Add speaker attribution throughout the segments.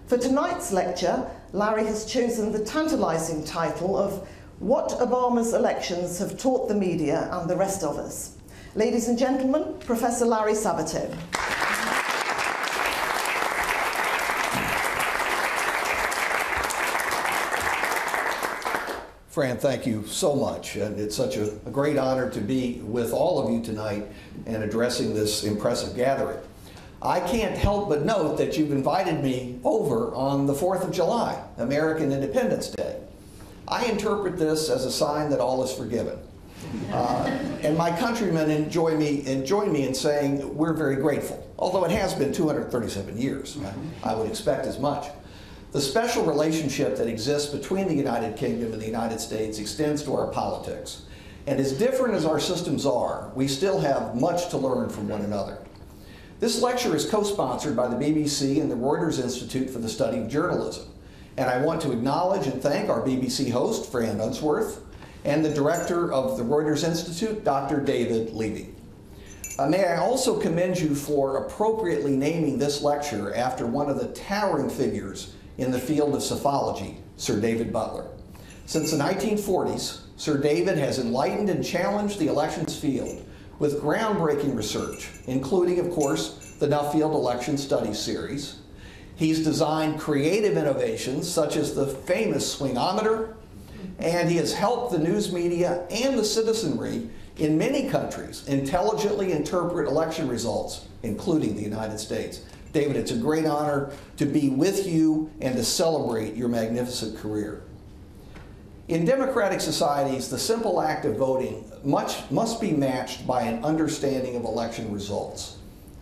Speaker 1: For tonight's lecture, Larry has chosen the tantalizing title of What Obama's Elections Have Taught the Media and the Rest of Us. Ladies and gentlemen, Professor Larry Sabato.
Speaker 2: Fran, thank you so much, and it's such a great honor to be with all of you tonight and addressing this impressive gathering. I can't help but note that you've invited me over on the 4th of July, American Independence Day. I interpret this as a sign that all is forgiven. And my countrymen join me in saying we're very grateful, although it has been 237 years. I would expect as much. The special relationship that exists between the United Kingdom and the United States extends to our politics. And as different as our systems are, we still have much to learn from one another. This lecture is co-sponsored by the BBC and the Reuters Institute for the Study of Journalism. And I want to acknowledge and thank our BBC host, Fran Unsworth, and the director of the Reuters Institute, Dr. David Levy. May I also commend you for appropriately naming this lecture after one of the towering figures in the field of psephology, Sir David Butler. Since the 1940s, Sir David has enlightened and challenged the elections field with groundbreaking research, including, of course, the Nuffield Election Studies series. He's designed creative innovations such as the famous swingometer, and he has helped the news media and the citizenry in many countries intelligently interpret election results, including the United States. David, it's a great honor to be with you and to celebrate your magnificent career. In democratic societies, the simple act of voting must be matched by an understanding of election results.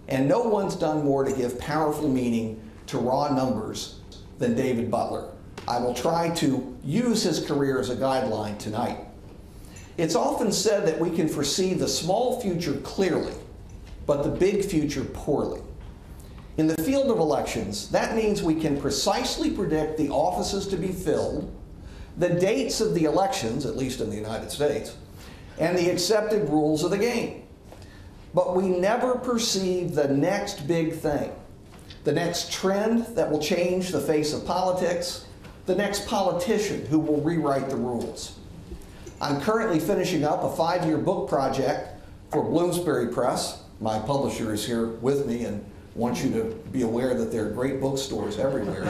Speaker 2: And no one's done more to give powerful meaning to raw numbers than David Butler. I will try to use his career as a guideline tonight. It's often said that we can foresee the small future clearly, but the big future poorly. In the field of elections, that means we can precisely predict the offices to be filled, the dates of the elections, at least in the United States, and the accepted rules of the game. But we never perceive the next big thing, the next trend that will change the face of politics, the next politician who will rewrite the rules. I'm currently finishing up a 5-year book project for Bloomsbury Press. My publisher is here with me and wants you to be aware that there are great bookstores everywhere.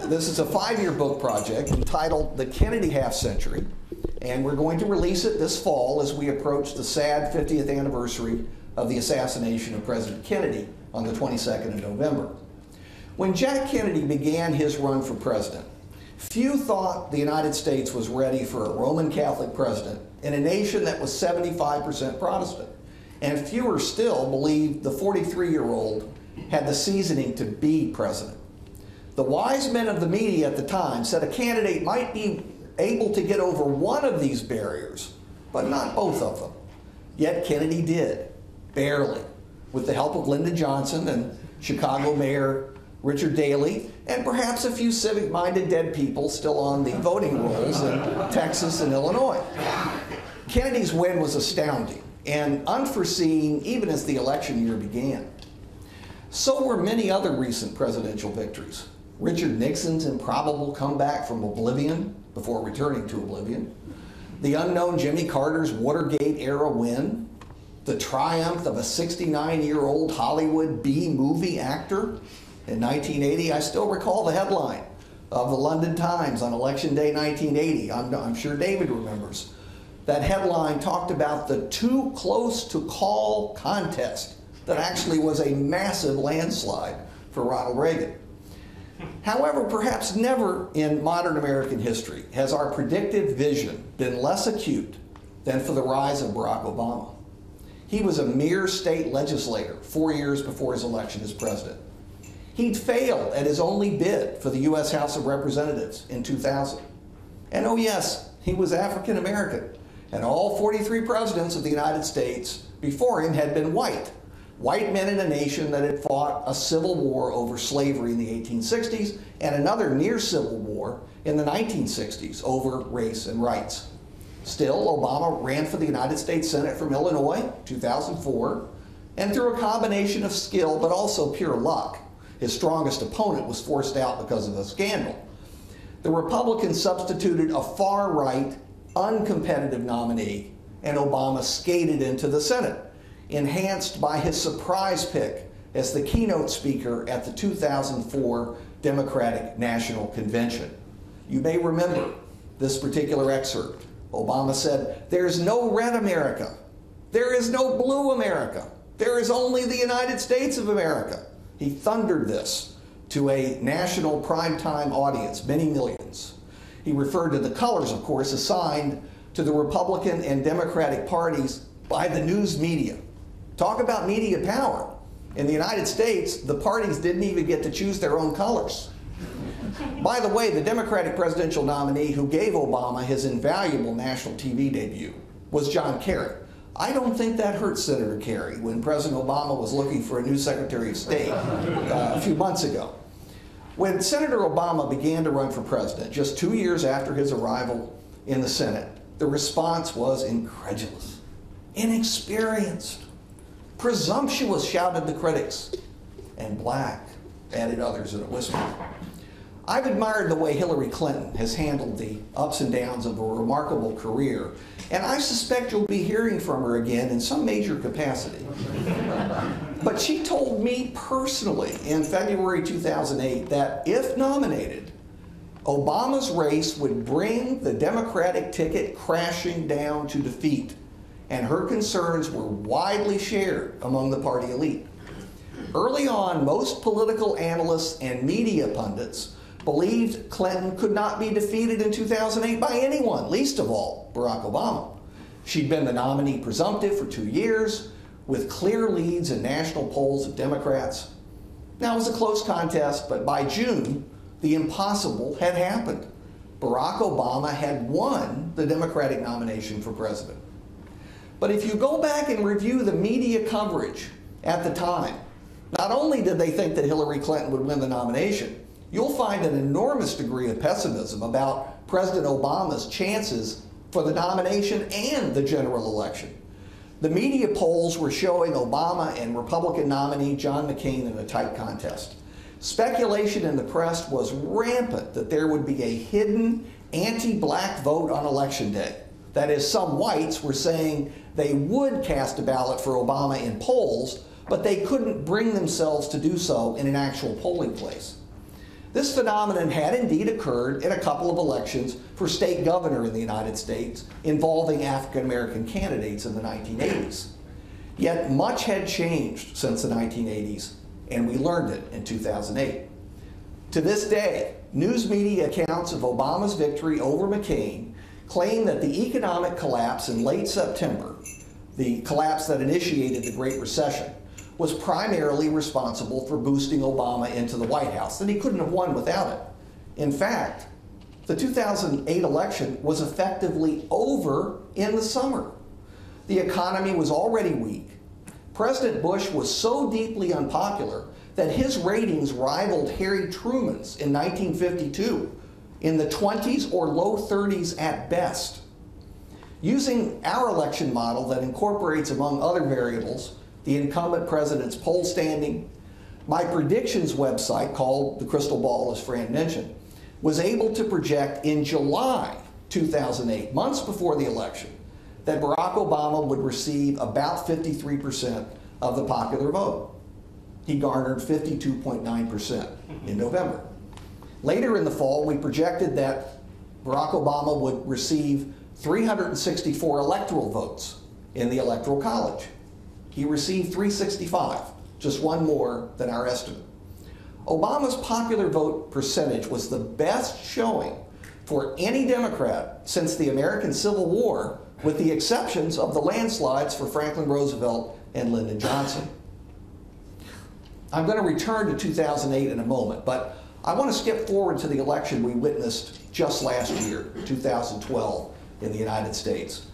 Speaker 2: This is a 5-year book project entitled The Kennedy Half Century, and we're going to release it this fall as we approach the sad 50th anniversary of the assassination of President Kennedy on the 22nd of November. When Jack Kennedy began his run for president, few thought the United States was ready for a Roman Catholic president in a nation that was 75% Protestant. And fewer still believed the 43-year-old had the seasoning to be president. The wise men of the media at the time said a candidate might be able to get over one of these barriers, but not both of them. Yet Kennedy did, barely, with the help of Lyndon Johnson and Chicago Mayor Richard Daley, and perhaps a few civic-minded dead people still on the voting rolls in Texas and Illinois. Kennedy's win was astounding and unforeseen even as the election year began. So were many other recent presidential victories. Richard Nixon's improbable comeback from oblivion before returning to oblivion, the unknown Jimmy Carter's Watergate-era win, the triumph of a 69-year-old Hollywood B-movie actor. In 1980, I still recall the headline of the London Times on Election Day 1980. I'm sure David remembers. That headline talked about the too close to call contest that actually was a massive landslide for Ronald Reagan. However, perhaps never in modern American history has our predictive vision been less acute than for the rise of Barack Obama. He was a mere state legislator 4 years before his election as president. He'd failed at his only bid for the U.S. House of Representatives in 2000. And oh yes, he was African American. And all 43 presidents of the United States before him had been white. White men in a nation that had fought a civil war over slavery in the 1860s and another near civil war in the 1960s over race and rights. Still, Obama ran for the United States Senate from Illinois, 2004, and through a combination of skill but also pure luck, his strongest opponent was forced out because of a scandal. The Republicans substituted a far-right, uncompetitive nominee, and Obama skated into the Senate, enhanced by his surprise pick as the keynote speaker at the 2004 Democratic National Convention. You may remember this particular excerpt. Obama said, "There's no red America. There is no blue America. There is only the United States of America." He thundered this to a national primetime audience, many millions. He referred to the colors, of course, assigned to the Republican and Democratic parties by the news media. Talk about media power. In the United States, the parties didn't even get to choose their own colors. By the way, the Democratic presidential nominee who gave Obama his invaluable national TV debut was John Kerry. I don't think that hurt Senator Kerry when President Obama was looking for a new Secretary of State a few months ago. When Senator Obama began to run for president, just 2 years after his arrival in the Senate, the response was incredulous, inexperienced, presumptuous, shouted the critics, and black, added others in a whisper. I've admired the way Hillary Clinton has handled the ups and downs of a remarkable career, and I suspect you'll be hearing from her again in some major capacity. But she told me personally in February 2008 that if nominated, Obama's race would bring the Democratic ticket crashing down to defeat, and her concerns were widely shared among the party elite. Early on, most political analysts and media pundits believed Clinton could not be defeated in 2008 by anyone, least of all Barack Obama. She'd been the nominee presumptive for 2 years, with clear leads in national polls of Democrats. Now, it was a close contest, but by June, the impossible had happened. Barack Obama had won the Democratic nomination for president. But if you go back and review the media coverage at the time, not only did they think that Hillary Clinton would win the nomination, you'll find an enormous degree of pessimism about President Obama's chances for the nomination and the general election. The media polls were showing Obama and Republican nominee John McCain in a tight contest. Speculation in the press was rampant that there would be a hidden anti-black vote on Election Day. That is, some whites were saying they would cast a ballot for Obama in polls, but they couldn't bring themselves to do so in an actual polling place. This phenomenon had indeed occurred in a couple of elections for state governor in the United States involving African-American candidates in the 1980s. Yet much had changed since the 1980s, and we learned it in 2008. To this day, news media accounts of Obama's victory over McCain claim that the economic collapse in late September, the collapse that initiated the Great Recession, was primarily responsible for boosting Obama into the White House, that he couldn't have won without it. In fact, the 2008 election was effectively over in the summer. The economy was already weak. President Bush was so deeply unpopular that his ratings rivaled Harry Truman's in 1952, in the 20s or low 30s at best. Using our election model that incorporates, among other variables, the incumbent president's poll standing, my predictions website, called The Crystal Ball, as Fran mentioned, was able to project in July 2008, months before the election, that Barack Obama would receive about 53% of the popular vote. He garnered 52.9% in November. Later in the fall, we projected that Barack Obama would receive 364 electoral votes in the Electoral College. He received 365, just one more than our estimate. Obama's popular vote percentage was the best showing for any Democrat since the American Civil War, with the exceptions of the landslides for Franklin Roosevelt and Lyndon Johnson. I'm going to return to 2008 in a moment, but I want to skip forward to the election we witnessed just last year, 2012, in the United States.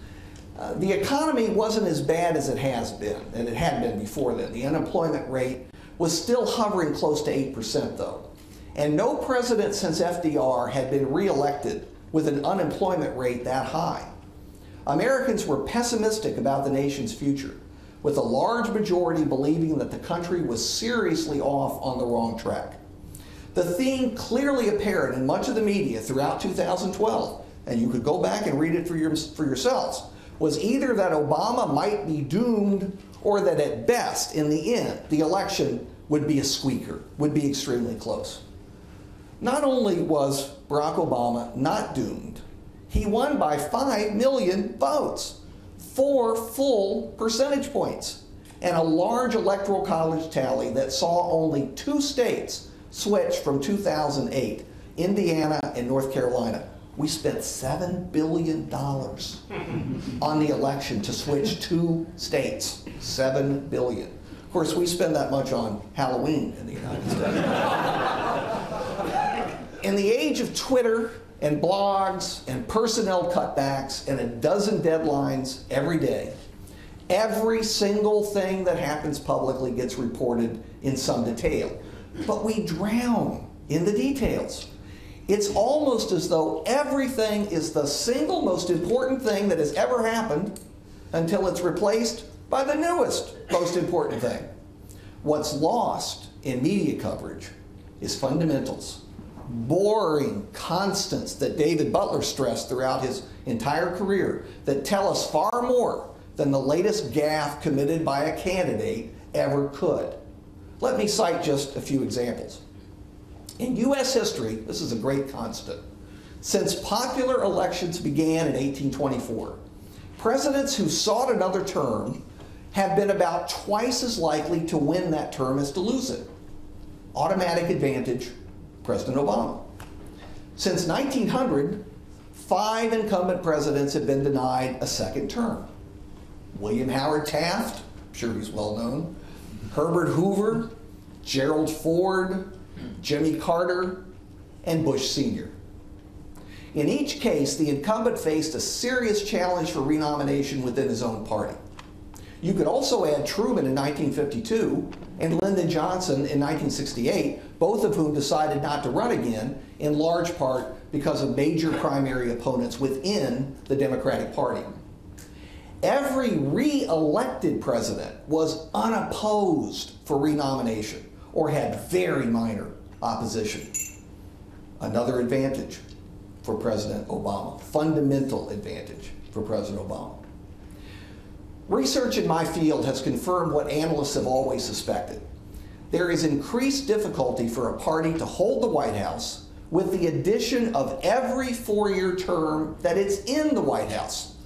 Speaker 2: The economy wasn't as bad as it has been, and it had been before then. The unemployment rate was still hovering close to 8%, though. And no president since FDR had been reelected with an unemployment rate that high. Americans were pessimistic about the nation's future, with a large majority believing that the country was seriously off on the wrong track. The theme clearly apparent in much of the media throughout 2012, and you could go back and read it for yourselves, was either that Obama might be doomed or that at best, in the end, the election would be a squeaker, would be extremely close. Not only was Barack Obama not doomed, he won by 5 million votes, 4 full percentage points, and a large electoral college tally that saw only 2 states switch from 2008, Indiana and North Carolina. We spent $7 billion on the election to switch 2 states. $7 billion. Of course, we spend that much on Halloween in the United States. In the age of Twitter and blogs and personnel cutbacks and a dozen deadlines every day, every single thing that happens publicly gets reported in some detail. But we drown in the details. It's almost as though everything is the single most important thing that has ever happened until it's replaced by the newest most important thing. What's lost in media coverage is fundamentals, boring constants that David Butler stressed throughout his entire career that tell us far more than the latest gaffe committed by a candidate ever could. Let me cite just a few examples. In U.S. history, this is a great constant. Since popular elections began in 1824, presidents who sought another term have been about twice as likely to win that term as to lose it. Automatic advantage, President Obama. Since 1900, 5 incumbent presidents have been denied a second term. William Howard Taft, I'm sure he's well known, Herbert Hoover, Gerald Ford, Jimmy Carter, and Bush Sr. In each case, the incumbent faced a serious challenge for renomination within his own party. You could also add Truman in 1952 and Lyndon Johnson in 1968, both of whom decided not to run again, in large part because of major primary opponents within the Democratic Party. Every re-elected president was unopposed for renomination or had very minor opposition. Another advantage for President Obama, fundamental advantage for President Obama. Research in my field has confirmed what analysts have always suspected. There is increased difficulty for a party to hold the White House with the addition of every 4-year term that it's in the White House.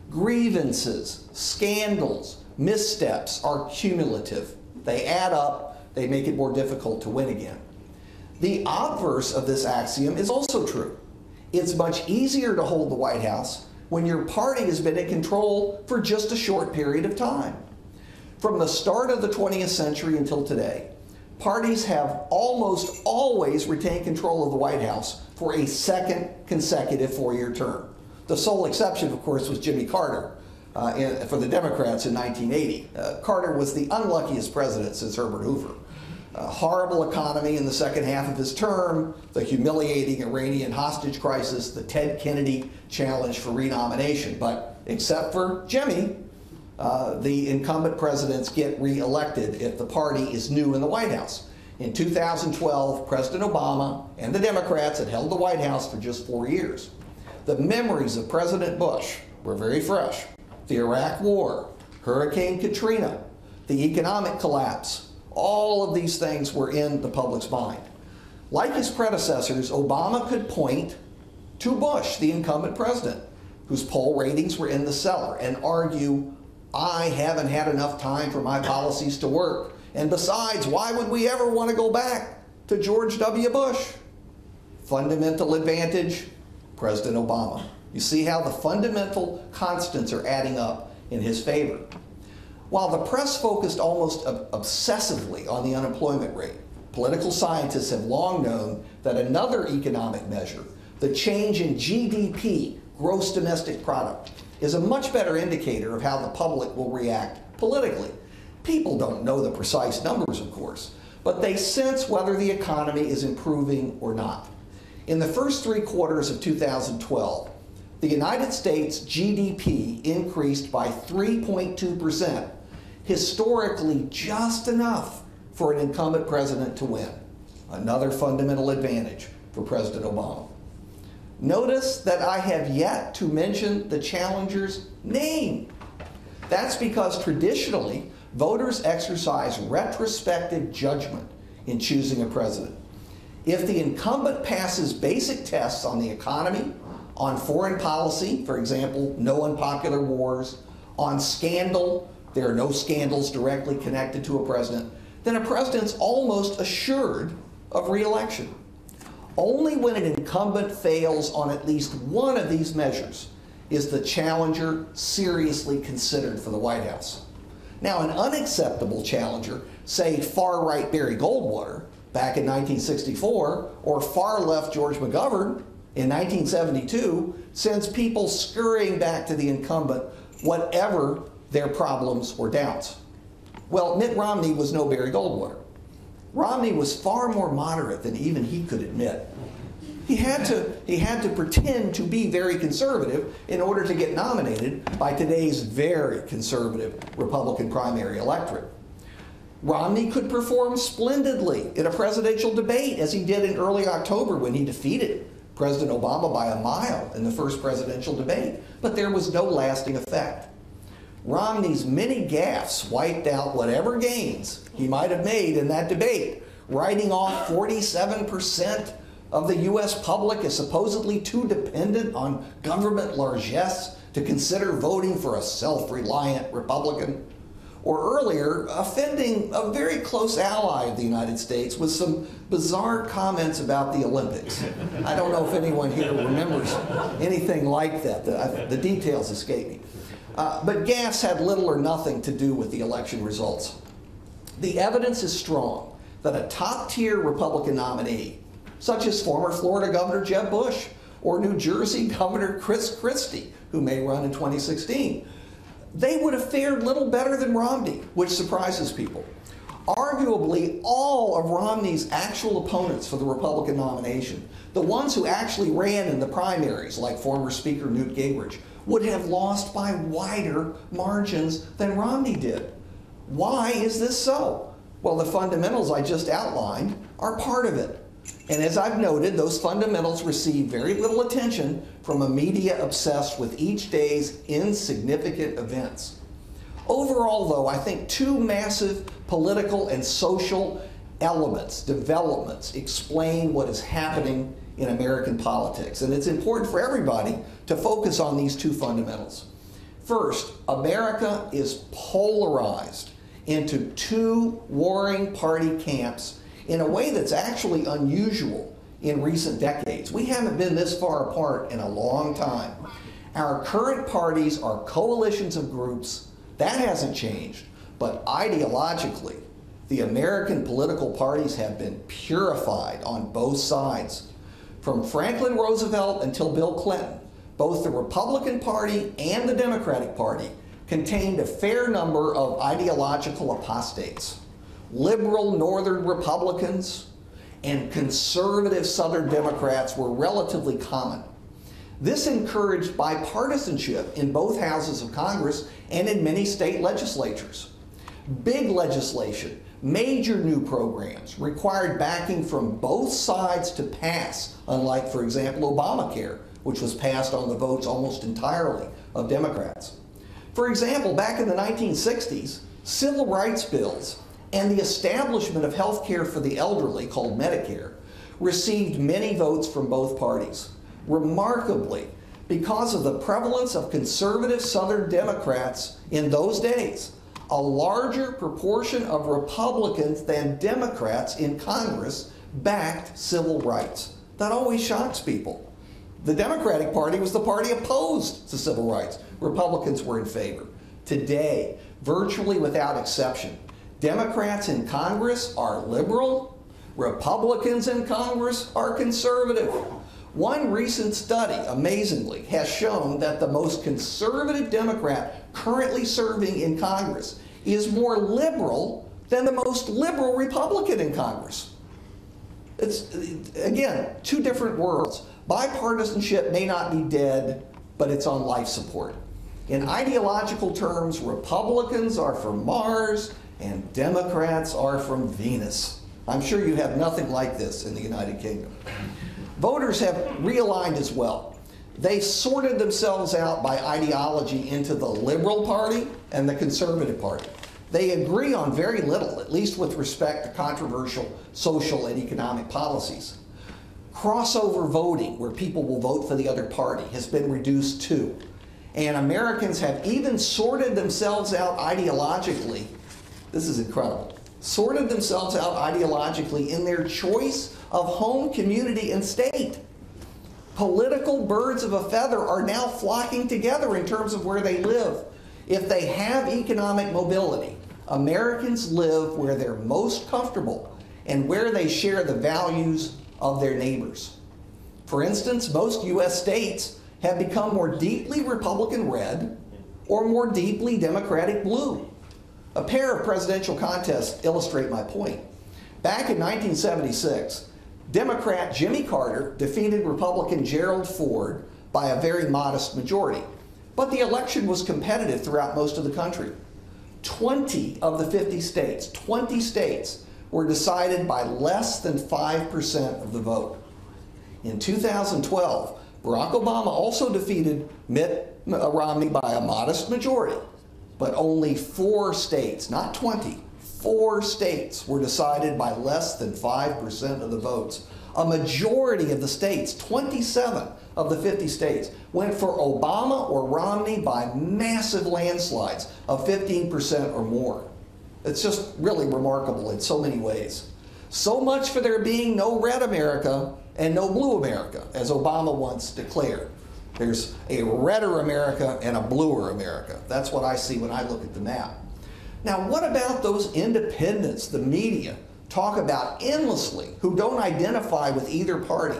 Speaker 2: Grievances, scandals, missteps are cumulative. They add up, they make it more difficult to win again. The obverse of this axiom is also true. It's much easier to hold the White House when your party has been in control for just a short period of time. From the start of the 20th century until today, parties have almost always retained control of the White House for a second consecutive 4-year term. The sole exception, of course, was Jimmy Carter for the Democrats in 1980. Carter was the unluckiest president since Herbert Hoover. A horrible economy in the second half of his term, the humiliating Iranian hostage crisis, the Ted Kennedy challenge for renomination. But except for Jimmy, the incumbent presidents get re-elected if the party is new in the White House. In 2012, President Obama and the Democrats had held the White House for just 4 years. The memories of President Bush were very fresh. The Iraq War, Hurricane Katrina, the economic collapse, all of these things were in the public's mind. Like his predecessors, Obama could point to Bush, the incumbent president, whose poll ratings were in the cellar, and argue, I haven't had enough time for my policies to work. And besides, why would we ever want to go back to George W. Bush? Fundamental advantage, President Obama. You see how the fundamental constants are adding up in his favor. While the press focused almost obsessively on the unemployment rate, political scientists have long known that another economic measure, the change in GDP, gross domestic product, is a much better indicator of how the public will react politically. People don't know the precise numbers, of course, but they sense whether the economy is improving or not. In the first 3 quarters of 2012, the United States GDP increased by 3.2%. historically just enough for an incumbent president to win. Another fundamental advantage for President Obama. Notice that I have yet to mention the challenger's name. That's because traditionally, voters exercise retrospective judgment in choosing a president. If the incumbent passes basic tests on the economy, on foreign policy, for example, no unpopular wars, on scandal, there are no scandals directly connected to a president, then a president's almost assured of re-election. Only when an incumbent fails on at least one of these measures is the challenger seriously considered for the White House. Now, an unacceptable challenger, say far-right Barry Goldwater back in 1964, or far-left George McGovern in 1972, sends people scurrying back to the incumbent, whatever their problems or doubts. Well, Mitt Romney was no Barry Goldwater. Romney was far more moderate than even he could admit. He had to pretend to be very conservative in order to get nominated by today's very conservative Republican primary electorate. Romney could perform splendidly in a presidential debate, as he did in early October when he defeated President Obama by a mile in the first presidential debate, but there was no lasting effect. Romney's many gaffes wiped out whatever gains he might have made in that debate, writing off 47% of the U.S. public as supposedly too dependent on government largesse to consider voting for a self-reliant Republican, or earlier, offending a very close ally of the United States with some bizarre comments about the Olympics. I don't know if anyone here remembers anything like that. The details escape me. But gaffes had little or nothing to do with the election results. The evidence is strong that a top-tier Republican nominee, such as former Florida Governor Jeb Bush or New Jersey Governor Chris Christie, who may run in 2016, they would have fared little better than Romney, which surprises people. Arguably, all of Romney's actual opponents for the Republican nomination, the ones who actually ran in the primaries, like former Speaker Newt Gingrich, would have lost by wider margins than Romney did. Why is this so? Well, the fundamentals I just outlined are part of it. And as I've noted, those fundamentals receive very little attention from a media obsessed with each day's insignificant events. Overall, though, I think two massive political and social elements, developments, explain what is happening in American politics. And it's important for everybody to focus on these two fundamentals. First, America is polarized into two warring party camps in a way that's actually unusual in recent decades. We haven't been this far apart in a long time. Our current parties are coalitions of groups. That hasn't changed. But ideologically, the American political parties have been purified on both sides. From Franklin Roosevelt until Bill Clinton, both the Republican Party and the Democratic Party contained a fair number of ideological apostates. Liberal Northern Republicans and conservative Southern Democrats were relatively common. This encouraged bipartisanship in both houses of Congress and in many state legislatures. Big legislation, major new programs required backing from both sides to pass, unlike, for example, Obamacare, which was passed on the votes almost entirely of Democrats. For example, back in the 1960s, civil rights bills and the establishment of health care for the elderly, called Medicare, received many votes from both parties. Remarkably, because of the prevalence of conservative Southern Democrats in those days, a larger proportion of Republicans than Democrats in Congress backed civil rights. That always shocks people. The Democratic Party was the party opposed to civil rights. Republicans were in favor. Today, virtually without exception, Democrats in Congress are liberal, Republicans in Congress are conservative. One recent study, amazingly, has shown that the most conservative Democrat currently serving in Congress is more liberal than the most liberal Republican in Congress. It's, again, two different worlds. Bipartisanship may not be dead, but it's on life support. In ideological terms, Republicans are from Mars and Democrats are from Venus. I'm sure you have nothing like this in the United Kingdom. Voters have realigned as well. They sorted themselves out by ideology into the Liberal Party and the Conservative Party. They agree on very little, at least with respect to controversial social and economic policies. Crossover voting, where people will vote for the other party, has been reduced too. And Americans have even sorted themselves out ideologically. This is incredible. Sorted themselves out ideologically in their choice of home, community, and state. Political birds of a feather are now flocking together in terms of where they live. If they have economic mobility, Americans live where they're most comfortable and where they share the values of their neighbors. For instance, most U.S. states have become more deeply Republican red or more deeply Democratic blue. A pair of presidential contests illustrate my point. Back in 1976, Democrat Jimmy Carter defeated Republican Gerald Ford by a very modest majority. But the election was competitive throughout most of the country. 20 of the 50 states, 20 states, were decided by less than 5% of the vote. In 2012, Barack Obama also defeated Mitt Romney by a modest majority, but only 4 states, not 20, 4 states were decided by less than 5% of the votes. A majority of the states, 27 of the 50 states, went for Obama or Romney by massive landslides of 15% or more. It's just really remarkable in so many ways. So much for there being no red America and no blue America, as Obama once declared. There's a redder America and a bluer America. That's what I see when I look at the map. Now, what about those independents the media talk about endlessly who don't identify with either party?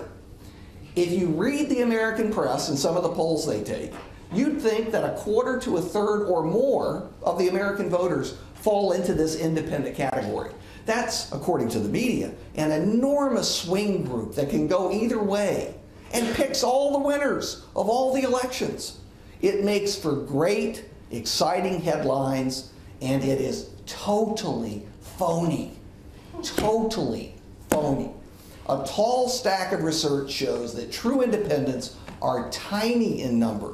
Speaker 2: If you read the American press and some of the polls they take, you'd think that a quarter to a third or more of the American voters fall into this independent category. That's, according to the media, an enormous swing group that can go either way and picks all the winners of all the elections. It makes for great, exciting headlines, and it is totally phony. Totally phony. A tall stack of research shows that true independents are tiny in number,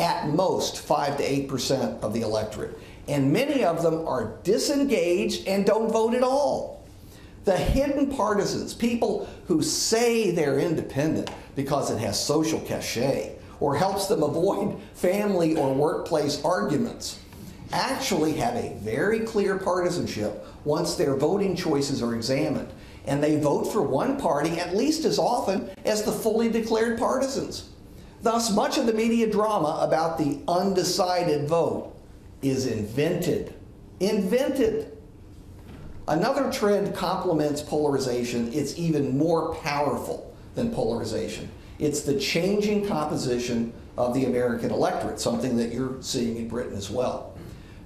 Speaker 2: at most 5 to 8% of the electorate, and many of them are disengaged and don't vote at all. The hidden partisans, people who say they're independent because it has social cachet or helps them avoid family or workplace arguments, actually have a very clear partisanship once their voting choices are examined, and they vote for one party at least as often as the fully declared partisans. Thus, much of the media drama about the undecided vote is invented. Invented. Another trend complements polarization. It's even more powerful than polarization. It's the changing composition of the American electorate, something that you're seeing in Britain as well.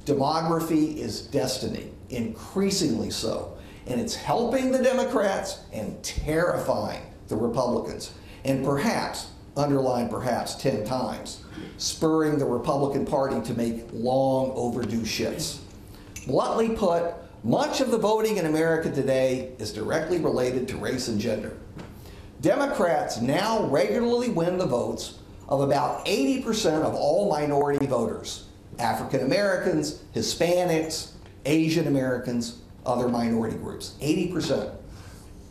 Speaker 2: Demography is destiny, increasingly so, and it's helping the Democrats and terrifying the Republicans, and perhaps, underlined perhaps 10 times, spurring the Republican Party to make long overdue shifts. Bluntly put, much of the voting in America today is directly related to race and gender. Democrats now regularly win the votes of about 80% of all minority voters: African Americans, Hispanics, Asian Americans, other minority groups, 80%.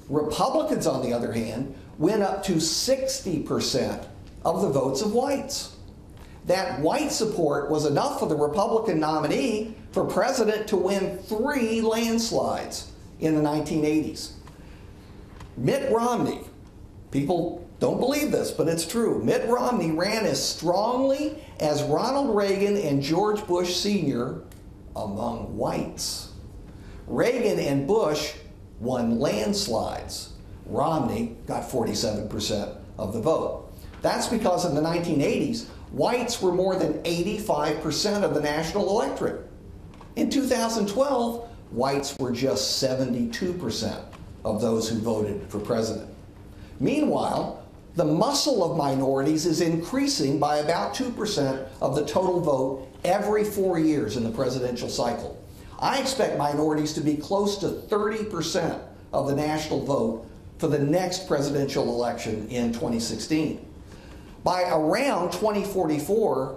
Speaker 2: Republicans, on the other hand, win up to 60% of the votes of whites. That white support was enough for the Republican nominee for president to win 3 landslides in the 1980s. Mitt Romney, people don't believe this, but it's true. Mitt Romney ran as strongly as Ronald Reagan and George Bush Sr. among whites. Reagan and Bush won landslides. Romney got 47% of the vote. That's because in the 1980s, whites were more than 85% of the national electorate. In 2012, whites were just 72% of those who voted for president. Meanwhile, The muscle of minorities is increasing by about 2% of the total vote every 4 years in the presidential cycle. I expect minorities to be close to 30% of the national vote for the next presidential election in 2016. By around 2044,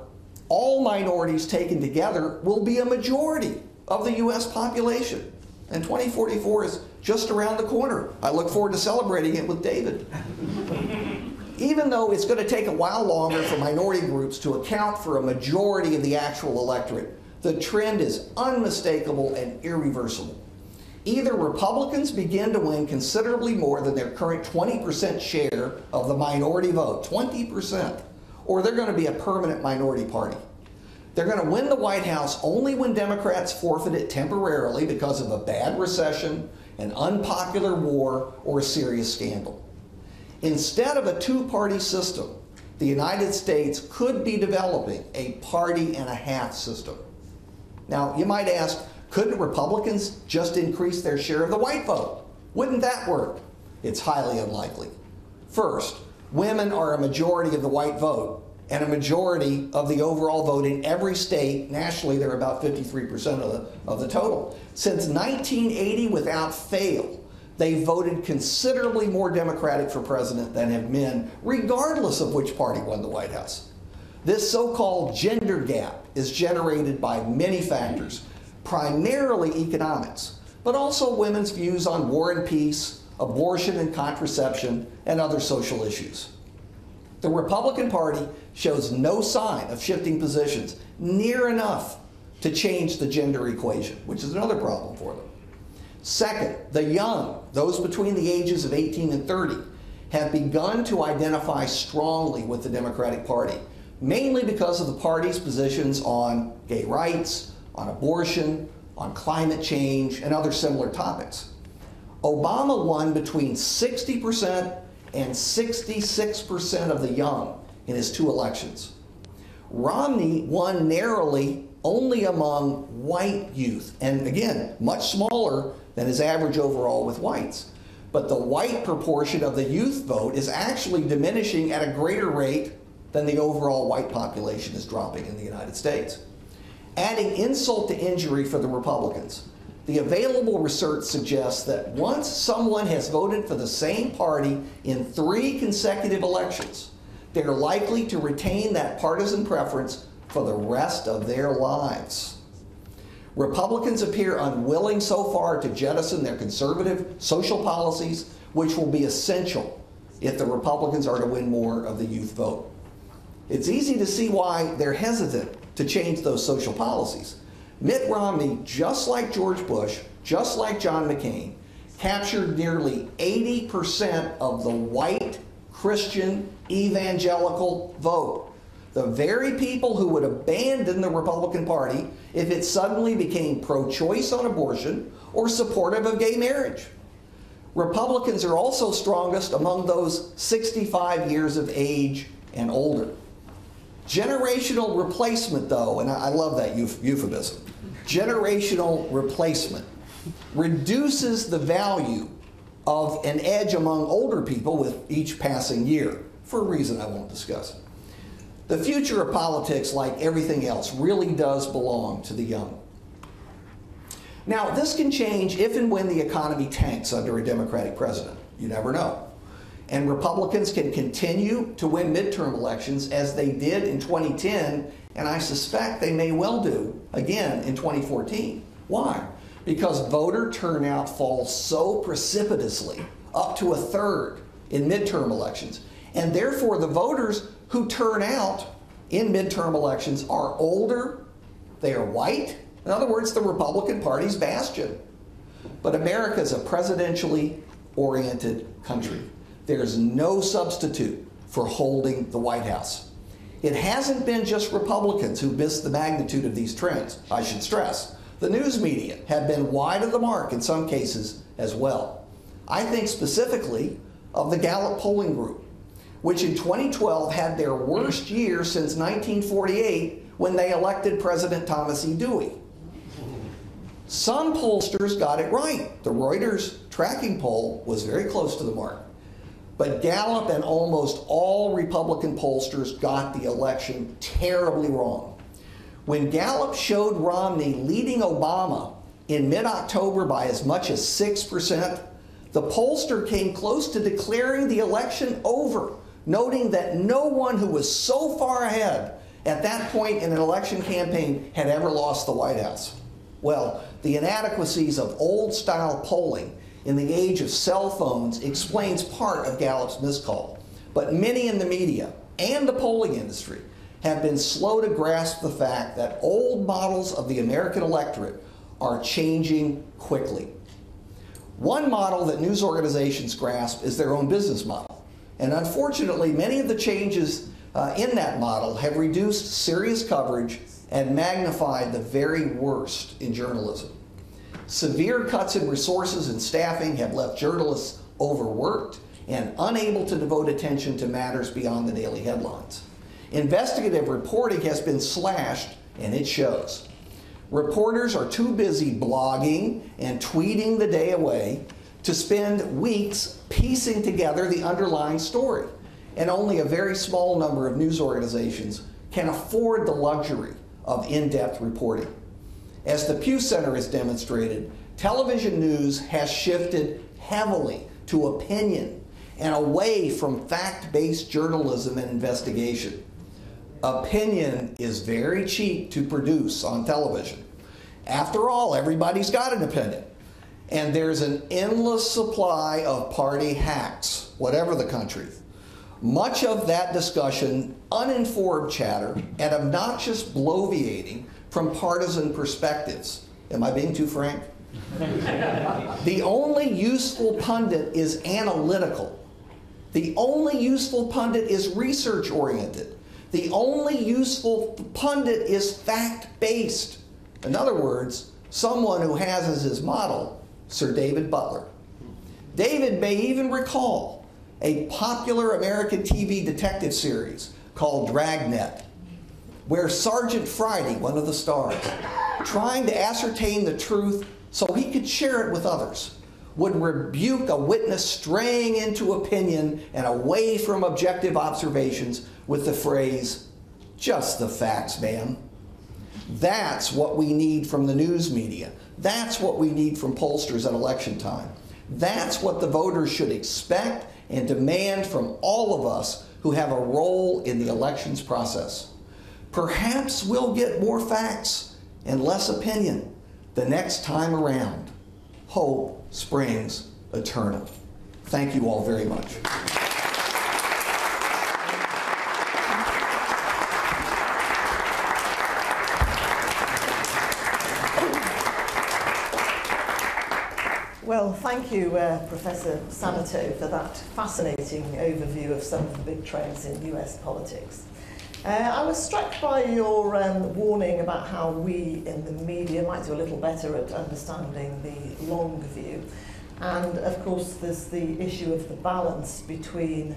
Speaker 2: all minorities taken together will be a majority of the U.S. population. And 2044 is just around the corner. I look forward to celebrating it with David. Even though it's going to take a while longer for minority groups to account for a majority of the actual electorate, the trend is unmistakable and irreversible. Either Republicans begin to win considerably more than their current 20% share of the minority vote, 20%, or they're going to be a permanent minority party. They're going to win the White House only when Democrats forfeit it temporarily because of a bad recession, an unpopular war, or a serious scandal. Instead of a two-party system, the United States could be developing a party-and-a-half system. Now, you might ask, couldn't Republicans just increase their share of the white vote? Wouldn't that work? It's highly unlikely. First, women are a majority of the white vote and a majority of the overall vote in every state. Nationally, they're about 53% of the total. Since 1980, without fail, they voted considerably more Democratic for president than have men, regardless of which party won the White House. This so-called gender gap is generated by many factors, primarily economics, but also women's views on war and peace, abortion and contraception, and other social issues. The Republican Party shows no sign of shifting positions near enough to change the gender equation, which is another problem for them. Second, the young, those between the ages of 18 and 30, have begun to identify strongly with the Democratic Party, mainly because of the party's positions on gay rights, on abortion, on climate change, and other similar topics. Obama won between 60% and 66% of the young in his two elections. Romney won narrowly only among white youth, and again, much smaller than his average overall with whites. But the white proportion of the youth vote is actually diminishing at a greater rate than the overall white population is dropping in the United States. Adding insult to injury for the Republicans, the available research suggests that once someone has voted for the same party in 3 consecutive elections, they're likely to retain that partisan preference for the rest of their lives. Republicans appear unwilling so far to jettison their conservative social policies, which will be essential if the Republicans are to win more of the youth vote. It's easy to see why they're hesitant to change those social policies. Mitt Romney, just like George Bush, just like John McCain, captured nearly 80% of the white Christian evangelical vote. The very people who would abandon the Republican Party if it suddenly became pro-choice on abortion or supportive of gay marriage. Republicans are also strongest among those 65 years of age and older. Generational replacement, though, and I love that euphemism, generational replacement reduces the value of an edge among older people with each passing year, for a reason I won't discuss. The future of politics, like everything else, really does belong to the young. Now, this can change if and when the economy tanks under a Democratic president. You never know. And Republicans can continue to win midterm elections as they did in 2010, and I suspect they may well do again in 2014. Why? Because voter turnout falls so precipitously, up to 1/3 in midterm elections, and therefore the voters who turn out in midterm elections are older, they are white. In other words, the Republican Party's bastion. But America is a presidentially oriented country. There's no substitute for holding the White House. It hasn't been just Republicans who missed the magnitude of these trends, I should stress. The news media have been wide of the mark in some cases as well. I think specifically of the Gallup polling group, which in 2012 had their worst year since 1948 when they elected President Thomas E. Dewey. Some pollsters got it right. The Reuters tracking poll was very close to the mark. But Gallup and almost all Republican pollsters got the election terribly wrong. When Gallup showed Romney leading Obama in mid-October by as much as 6%, the pollster came close to declaring the election over, noting that no one who was so far ahead at that point in an election campaign had ever lost the White House. Well, the inadequacies of old-style polling in the age of cell phones explains part of Gallup's miscall. But many in the media and the polling industry have been slow to grasp the fact that old models of the American electorate are changing quickly. One model that news organizations grasp is their own business model. And unfortunately, many of the changes in that model have reduced serious coverage and magnified the very worst in journalism. Severe cuts in resources and staffing have left journalists overworked and unable to devote attention to matters beyond the daily headlines. Investigative reporting has been slashed, and it shows. Reporters are too busy blogging and tweeting the day away to spend weeks piecing together the underlying story. And only a very small number of news organizations can afford the luxury of in-depth reporting. As the Pew Center has demonstrated, television news has shifted heavily to opinion and away from fact-based journalism and investigation. Opinion is very cheap to produce on television. After all, everybody's got an opinion. And there's an endless supply of party hacks, whatever the country. Much of that discussion, uninformed chatter, and obnoxious bloviating from partisan perspectives. Am I being too frank? The only useful pundit is analytical. The only useful pundit is research-oriented. The only useful pundit is fact-based. In other words, someone who has as his model Sir David Butler. David may even recall a popular American TV detective series called Dragnet, where Sergeant Friday, one of the stars, trying to ascertain the truth so he could share it with others, would rebuke a witness straying into opinion and away from objective observations with the phrase, "Just the facts, ma'am." That's what we need from the news media. That's what we need from pollsters at election time. That's what the voters should expect and demand from all of us who have a role in the elections process. Perhaps we'll get more facts and less opinion the next time around. Hope springs eternal. Thank you all very much.
Speaker 1: Well, thank you, Professor Sabato, for that fascinating overview of some of the big trends in US politics. I was struck by your warning about how we in the media might do a little better at understanding the long view. And of course, there's the issue of the balance between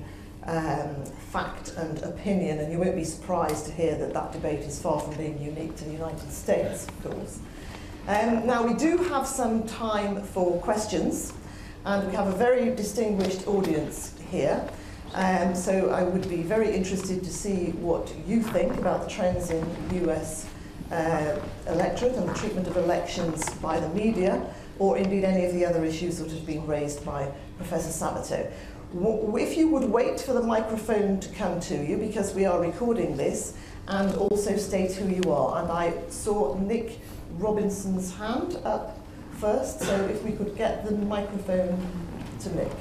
Speaker 1: fact and opinion, and you won't be surprised to hear that that debate is far from being unique to the United States, of course. Now, we do have some time for questions, and we have a very distinguished audience here. So I would be very interested to see what you think about the trends in US electorate and the treatment of elections by the media, or indeed any of the other issues that have been raised by Professor Sabato. If you would wait for the microphone to come to you, because we are recording this, and also state who you are. And I saw Nick Robinson's hand up first, so if we could get the microphone to Nick.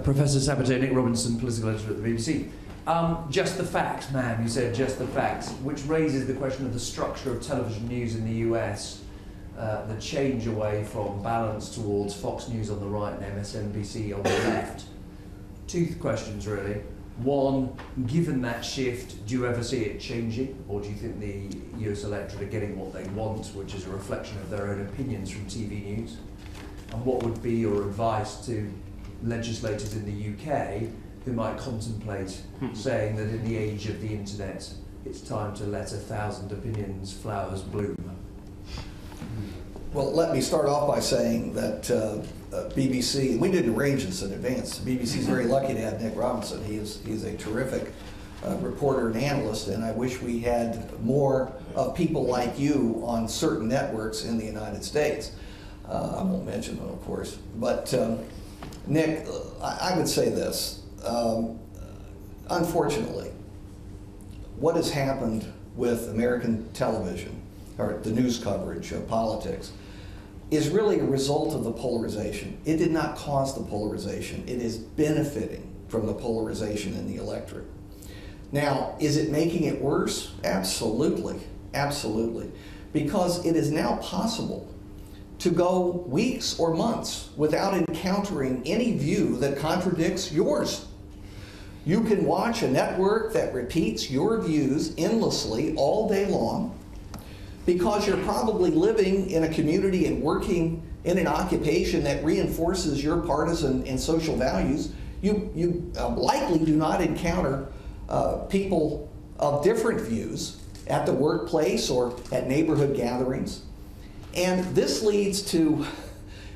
Speaker 3: Professor Sabato, Nick Robinson, political editor at the BBC. Just the facts, ma'am, you said just the facts, which raises the question of the structure of television news in the US, the change away from balance towards Fox News on the right and MSNBC on the left. Two questions, really. One, given that shift, do you ever see it changing, or do you think the US electorate are getting what they want, which is a reflection of their own opinions from TV news? And what would be your advice to legislators in the UK who might contemplate saying that in the age of the internet it's time to let 1,000 opinions flowers bloom?
Speaker 2: Well, let me start off by saying that BBC, we didn't arrange this in advance. BBC is very lucky to have Nick Robinson. He's a terrific reporter and analyst, and I wish we had more of people like you on certain networks in the United States. I won't mention them, of course. But Nick, I would say this. Unfortunately, what has happened with American television, or the news coverage of politics, is really a result of the polarization. It did not cause the polarization. It is benefiting from the polarization in the electorate. Now, is it making it worse? Absolutely, absolutely. Because it is now possible to go weeks or months without encountering any view that contradicts yours. You can watch a network that repeats your views endlessly all day long because you're probably living in a community and working in an occupation that reinforces your partisan and social values. You likely do not encounter people of different views at the workplace or at neighborhood gatherings. And this leads to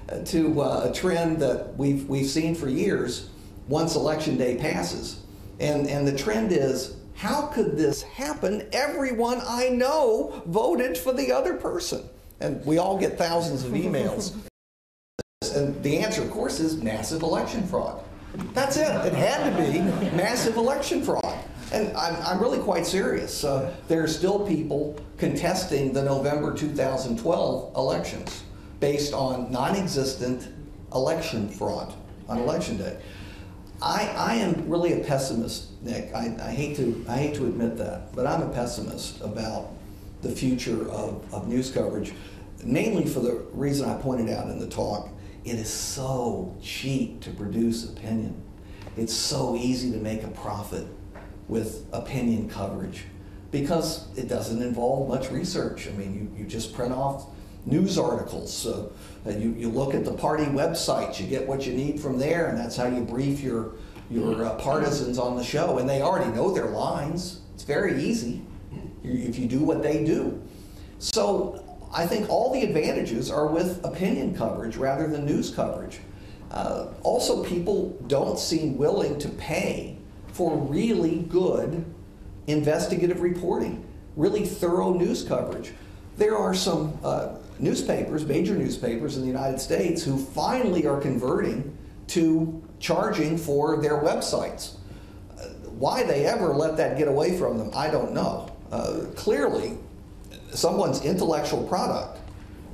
Speaker 2: a trend that we've seen for years once Election Day passes. And the trend is, how could this happen? Everyone I know voted for the other person. And we all get thousands of emails. And the answer, of course, is massive election fraud. That's it. It had to be massive election fraud. And I'm really quite serious. There are still people contesting the November 2012 elections based on non-existent election fraud on Election Day. I am really a pessimist, Nick. I hate to admit that, but I'm a pessimist about the future of news coverage, mainly for the reason I pointed out in the talk. It is so cheap to produce opinion. It's so easy to make a profit with opinion coverage because it doesn't involve much research. I mean, you just print off news articles. You look at the party websites, you get what you need from there, and that's how you brief your partisans on the show. And they already know their lines. It's very easy if you do what they do. So I think all the advantages are with opinion coverage rather than news coverage. Also, people don't seem willing to pay for really good investigative reporting, really thorough news coverage. There are some newspapers, major newspapers in the United States, who finally are converting to charging for their websites. Why they ever let that get away from them, I don't know. Clearly, someone's intellectual product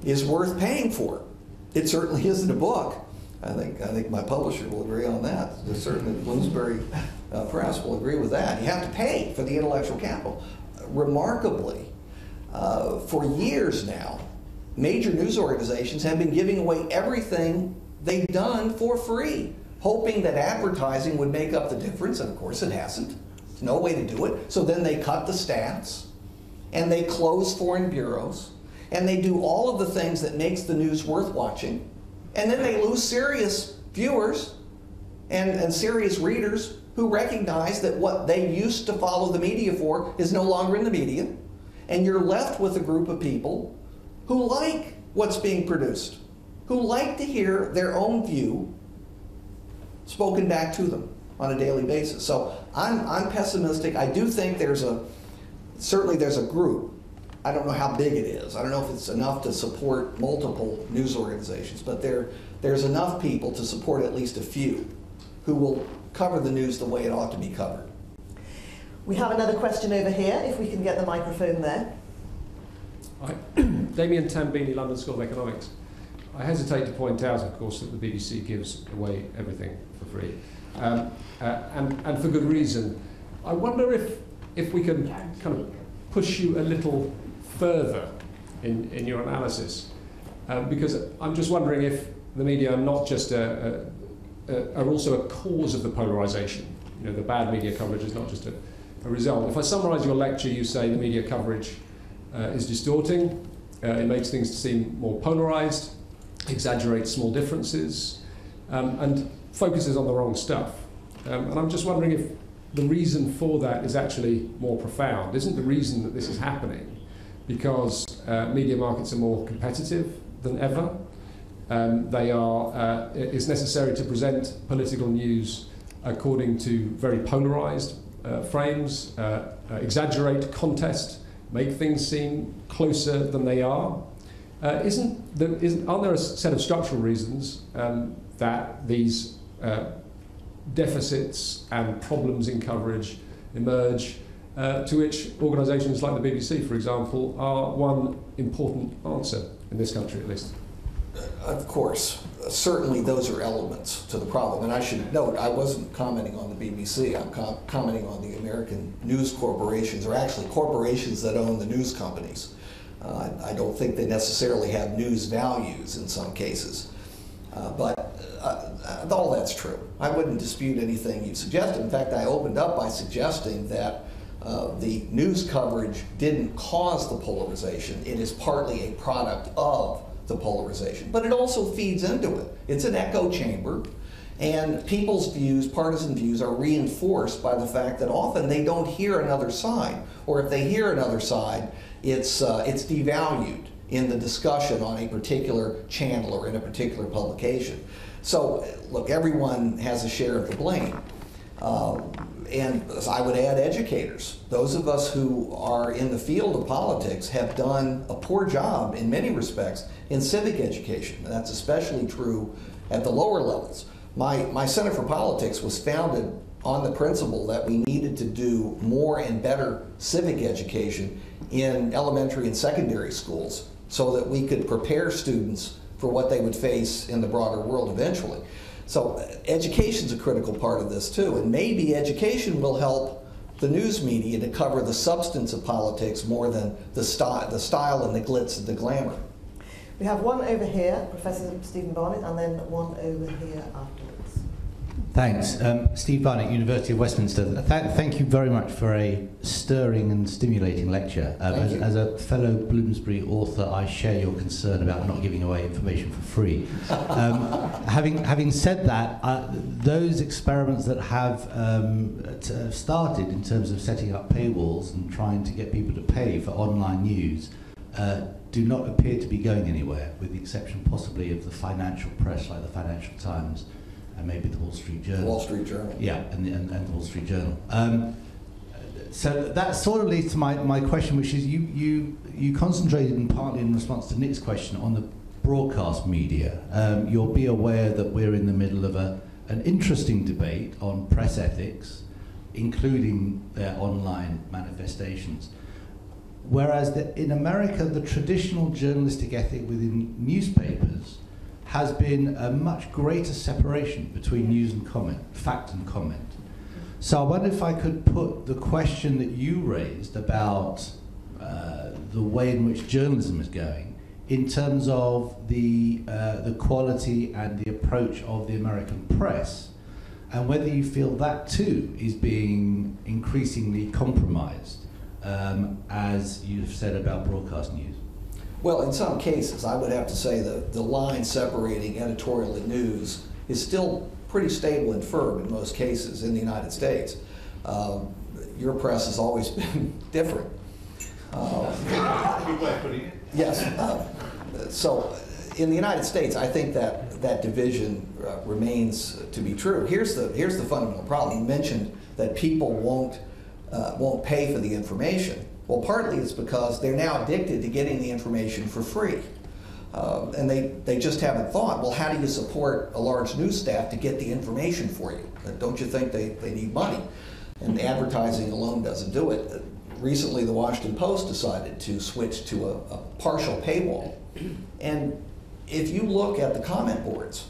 Speaker 2: is worth paying for. It certainly isn't a book. I think my publisher will agree on that. Certainly Bloomsbury Press will agree with that. You have to pay for the intellectual capital. Remarkably, for years now, major news organizations have been giving away everything they've done for free, hoping that advertising would make up the difference, and of course it hasn't. There's no way to do it. So then they cut the staffs, and they close foreign bureaus, and they do all of the things that makes the news worth watching, and then they lose serious viewers and serious readers who recognize that what they used to follow the media for is no longer in the media, and you're left with a group of people who like what's being produced, who like to hear their own view spoken back to them on a daily basis. So I'm pessimistic. I do think certainly there's a group. I don't know how big it is. I don't know if it's enough to support multiple news organizations, but there's enough people to support at least a few who will cover the news the way it ought to be covered.
Speaker 1: We have another question over here, if we can get the microphone there.
Speaker 4: Hi. Damien Tambini, London School of Economics. I hesitate to point out, of course, that the BBC gives away everything for free, and for good reason. I wonder if we can kind of push you a little further in your analysis, because I'm just wondering if the media are not just are also a cause of the polarisation. You know, the bad media coverage is not just a result. If I summarise your lecture, you say the media coverage is distorting, it makes things seem more polarised, exaggerates small differences, and focuses on the wrong stuff. And I'm just wondering if the reason for that is actually more profound. Isn't the reason that this is happening because media markets are more competitive than ever. It's necessary to present political news according to very polarised frames, exaggerate context, make things seem closer than they are. Aren't there a set of structural reasons that these deficits and problems in coverage emerge, to which organisations like the BBC, for example, are one important answer in this country at least?
Speaker 2: Of course. Certainly those are elements to the problem. And I should note, I wasn't commenting on the BBC, I'm commenting on the American news corporations, or actually corporations that own the news companies. I don't think they necessarily have news values in some cases. But all that's true. I wouldn't dispute anything you suggested. In fact, I opened up by suggesting that the news coverage didn't cause the polarization. It is partly a product of the polarization, but it also feeds into it. It's an echo chamber, and people's views, partisan views, are reinforced by the fact that often they don't hear another side, or if they hear another side, it's devalued in the discussion on a particular channel or in a particular publication. So, look, everyone has a share of the blame. And I would add educators. Those of us who are in the field of politics have done a poor job in many respects in civic education. And that's especially true at the lower levels. My Center for Politics was founded on the principle that we needed to do more and better civic education in elementary and secondary schools so that we could prepare students for what they would face in the broader world eventually. So education's a critical part of this too, and maybe education will help the news media to cover the substance of politics more than the style and the glitz and the glamour.
Speaker 1: We have one over here, Professor Stephen Barnett, and then one over here afterwards.
Speaker 5: Thanks. Steve Barnett, University of Westminster. Thank you very much for a stirring and stimulating lecture. As a fellow Bloomsbury author, I share your concern about not giving away information for free. Having said that, those experiments that have started in terms of setting up paywalls and trying to get people to pay for online news do not appear to be going anywhere, with the exception possibly of the financial press like the Financial Times and maybe the Wall Street Journal.
Speaker 2: Wall Street Journal.
Speaker 5: Yeah, and the Wall Street Journal. So that sort of leads to my question, which is you concentrated in partly in response to Nick's question on the broadcast media. You'll be aware that we're in the middle of an interesting debate on press ethics, including their online manifestations. Whereas in America, the traditional journalistic ethic within newspapers has been a much greater separation between news and comment, fact and comment. So I wonder if I could put the question that you raised about the way in which journalism is going in terms of the quality and the approach of the American press, and whether you feel that too is being increasingly compromised, as you've said about broadcast news.
Speaker 2: Well, in some cases, I would have to say that the line separating editorial and news is still pretty stable and firm in most cases in the United States. Your press has always been different. Yes. So in the United States, I think that division remains to be true. Here's the fundamental problem. You mentioned that people won't pay for the information. Well, partly it's because they're now addicted to getting the information for free. And they just haven't thought, well, how do you support a large news staff to get the information for you? Don't you think they need money? And advertising alone doesn't do it. Recently, the Washington Post decided to switch to a partial paywall. And if you look at the comment boards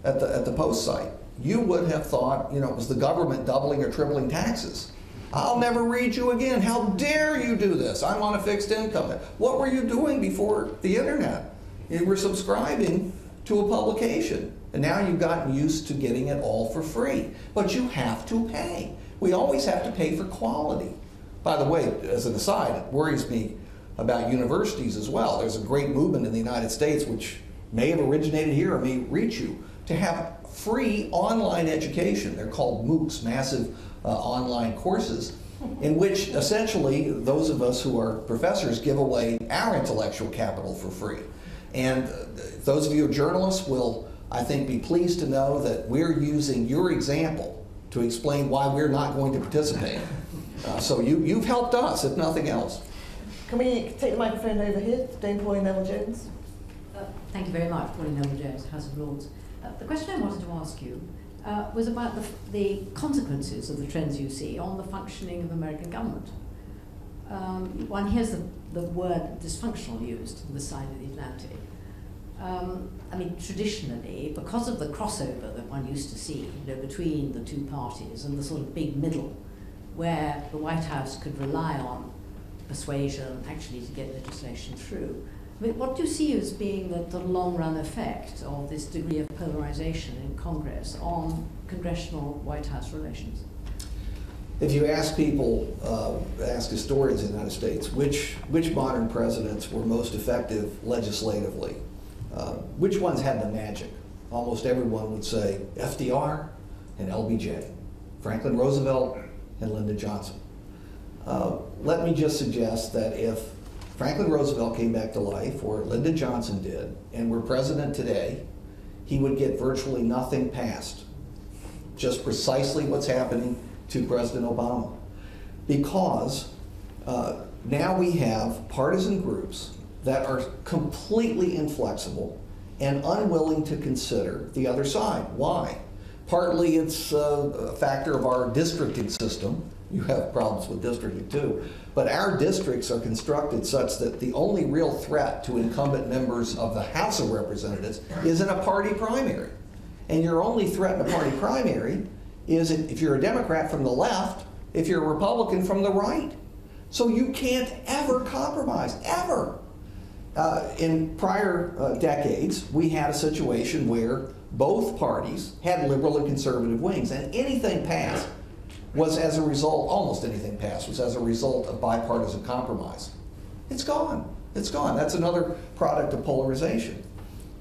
Speaker 2: at the Post site, you would have thought, it was the government doubling or tripling taxes. I'll never read you again. How dare you do this? I'm on a fixed income. What were you doing before the internet? You were subscribing to a publication, and now you've gotten used to getting it all for free. But you have to pay. We always have to pay for quality. By the way, as an aside, it worries me about universities as well. There's a great movement in the United States, which may have originated here or may reach you, to have free online education. They're called MOOCs, massive online courses, in which essentially those of us who are professors give away our intellectual capital for free. And those of you who are journalists will, I think, be pleased to know that we're using your example to explain why we're not going to participate. So you've helped us, if nothing else.
Speaker 1: Can we take the microphone over here, Dame Pauline Neville-Jones?
Speaker 6: Thank you very much, Pauline Neville-Jones, House of Lords. The question I wanted to ask you was about the consequences of the trends you see on the functioning of American government. One hears the word dysfunctional used on this side of the Atlantic. I mean, traditionally, because of the crossover that one used to see, between the two parties and the sort of big middle, where the White House could rely on persuasion actually to get legislation through. I mean, what do you see as being the long-run effect of this degree of polarization in Congress on congressional White House relations?
Speaker 2: If you ask people, ask historians in the United States, which modern presidents were most effective legislatively, which ones had the magic? Almost everyone would say FDR and LBJ, Franklin Roosevelt and Lyndon Johnson. Let me just suggest that if Franklin Roosevelt came back to life, or Lyndon Johnson did, and were president today, he would get virtually nothing passed. Just precisely what's happening to President Obama. Because now we have partisan groups that are completely inflexible and unwilling to consider the other side. Why? Partly it's a factor of our districting system. You have problems with districting too. But our districts are constructed such that the only real threat to incumbent members of the House of Representatives is in a party primary. And your only threat in a party primary is if you're a Democrat from the left, if you're a Republican from the right. So you can't ever compromise, ever. In prior decades, we had a situation where both parties had liberal and conservative wings, and anything passed was as a result, almost anything passed was as a result of bipartisan compromise. It's gone. It's gone. That's another product of polarization.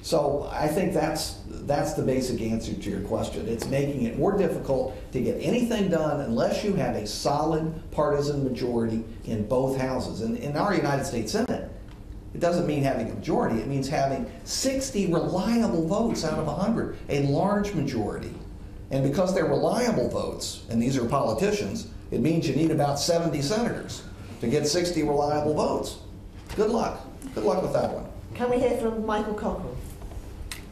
Speaker 2: So I think that's the basic answer to your question. It's making it more difficult to get anything done unless you have a solid partisan majority in both houses. And in our United States Senate, it doesn't mean having a majority. It means having 60 reliable votes out of 100, a large majority. And because they're reliable votes, and these are politicians, it means you need about 70 senators to get 60 reliable votes. Good luck. Good luck with that one.
Speaker 1: Can we hear from Michael Cockrell?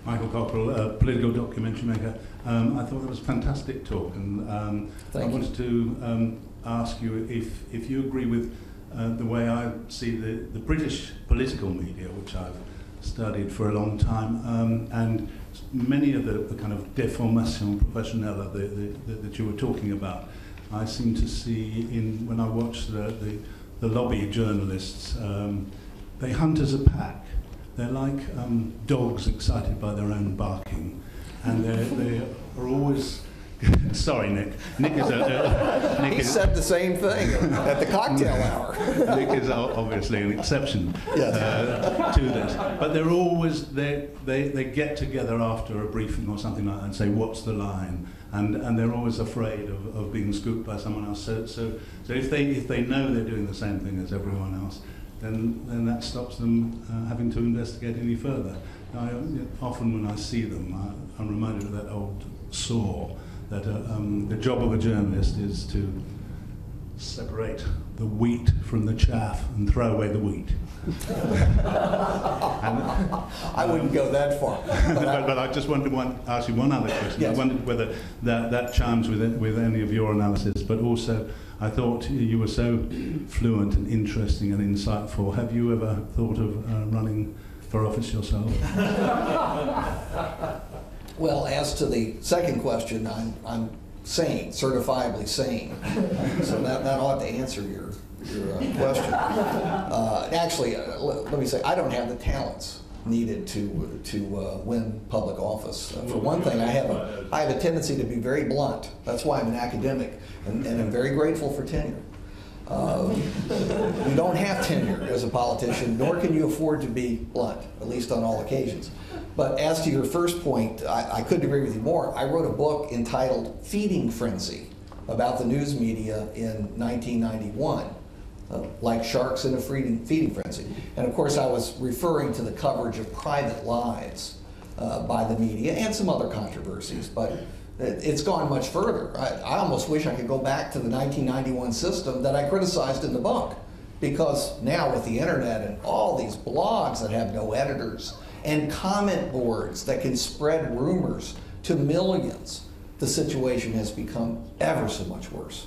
Speaker 7: Michael Cockrell, political documentary maker. I thought that was a fantastic talk, and I wanted to ask you if you agree with the way I see the British political media, which I've studied for a long time, and many of the kind of déformation professionnelle that you were talking about, I seem to see when I watch the lobby journalists, they hunt as a pack. They're like dogs excited by their own barking, and they are always. Sorry, Nick. Nick is
Speaker 2: said the same thing at the cocktail hour.
Speaker 7: Nick is obviously an exception to this, but they're always they get together after a briefing or something like that and say, "What's the line?" And they're always afraid of being scooped by someone else. So if they know they're doing the same thing as everyone else, then that stops them having to investigate any further. Often when I see them, I'm reminded of that old saw. That the job of a journalist is to separate the wheat from the chaff and throw away the wheat.
Speaker 2: I wouldn't go that far.
Speaker 7: But I just wanted to ask you one other question. Yes. I wondered whether that chimes with any of your analysis, but also I thought you were so fluent and interesting and insightful. Have you ever thought of running for office yourself?
Speaker 2: Well, as to the second question, I'm sane, certifiably sane. So that ought to answer your question. Actually, let me say, I don't have the talents needed to win public office. For one thing, I have a tendency to be very blunt. That's why I'm an academic, and I'm very grateful for tenure. You don't have tenure as a politician, nor can you afford to be blunt, at least on all occasions. But as to your first point, I couldn't agree with you more. I wrote a book entitled Feeding Frenzy about the news media in 1991. like sharks in a feeding frenzy. And of course I was referring to the coverage of private lives by the media and some other controversies, but it's gone much further. I almost wish I could go back to the 1991 system that I criticized in the book, because now with the internet and all these blogs that have no editors and comment boards that can spread rumors to millions, the situation has become ever so much worse.